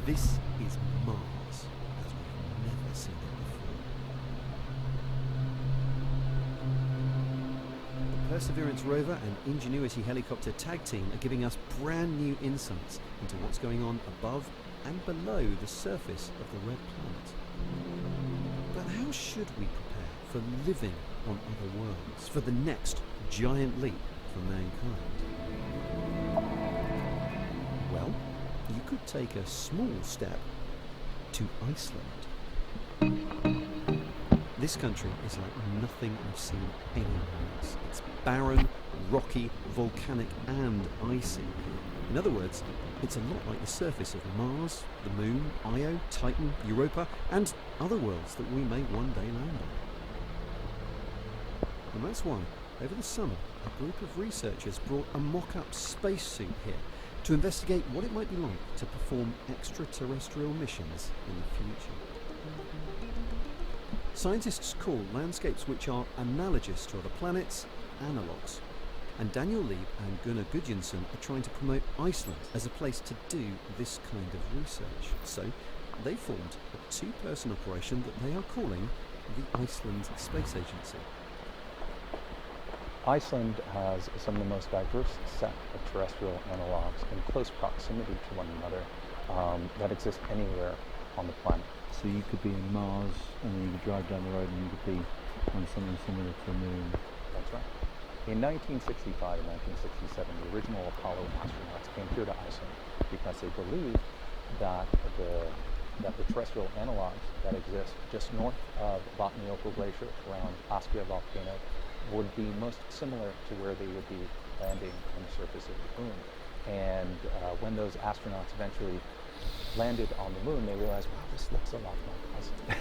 This is Mars, as we've never seen it before. The Perseverance rover and Ingenuity helicopter tag team are giving us brand new insights into what's going on above and below the surface of the red planet. But how should we prepare for living on other worlds, for the next giant leap for mankind? Well, you could take a small step to Iceland. This country is like nothing I've seen anywhere else. It's barren, rocky, volcanic and icy. In other words, it's a lot like the surface of Mars, the Moon, Io, Titan, Europa and other worlds that we may one day land on. And that's why, over the summer, a group of researchers brought a mock-up spacesuit here to investigate what it might be like to perform extraterrestrial missions in the future. Scientists call landscapes which are analogous to other planets analogues. And Daniel Lieb and Gunnar Gudjonsson are trying to promote Iceland as a place to do this kind of research. So they formed a two-person operation that they are calling the Iceland Space Agency. Iceland has some of the most diverse set of terrestrial analogues in close proximity to one another that exist anywhere on the planet. So you could be in Mars and then you could drive down the road and you could be on something similar to the Moon. That's right. In 1965 and 1967, the original Apollo astronauts came here to Iceland because they believed that the terrestrial analogues that exist just north of Vatnajökull Glacier around Askja volcano would be most similar to where they would be landing on the surface of the Moon. And when those astronauts eventually landed on the Moon, they realized, wow, this looks a lot like Iceland.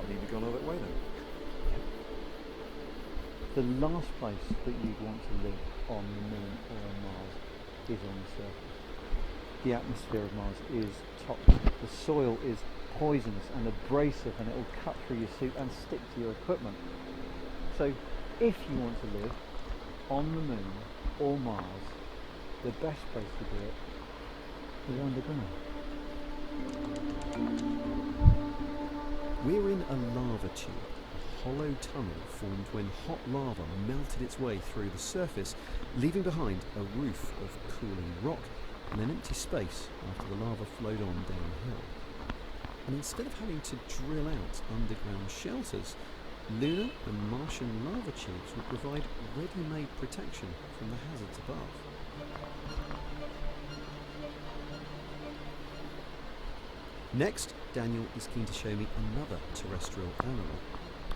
Need to go all that way then. The last place that you'd want to live on the Moon or on Mars is on the surface. The atmosphere of Mars is toxic. The soil is poisonous and abrasive and it will cut through your suit and stick to your equipment. So if you want to live on the Moon or Mars, the best place to do it is underground. We're in a lava tube, a hollow tunnel formed when hot lava melted its way through the surface, leaving behind a roof of cooling rock and an empty space after the lava flowed on downhill. And instead of having to drill out underground shelters, lunar and Martian lava tubes would provide ready-made protection from the hazards above. Next, Daniel is keen to show me another terrestrial animal.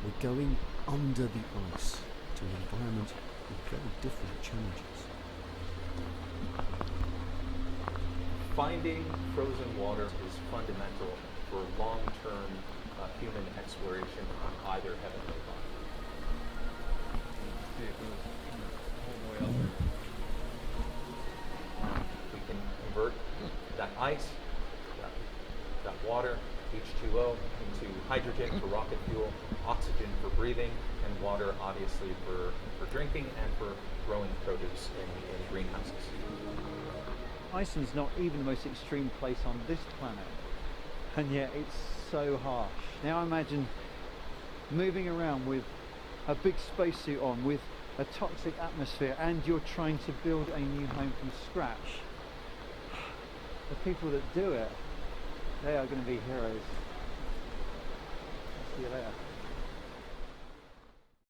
We're going under the ice to an environment with very different challenges. Finding frozen water is fundamental for long-term human exploration on either heavenly body. We can convert that ice, that water, H2O, into hydrogen for rocket fuel, oxygen for breathing, and water obviously for drinking and for growing produce in greenhouses. Iceland's not even the most extreme place on this planet, and yet it's so harsh. Now imagine moving around with a big spacesuit on, with a toxic atmosphere, and you're trying to build a new home from scratch. The people that do it, they are going to be heroes. See you later.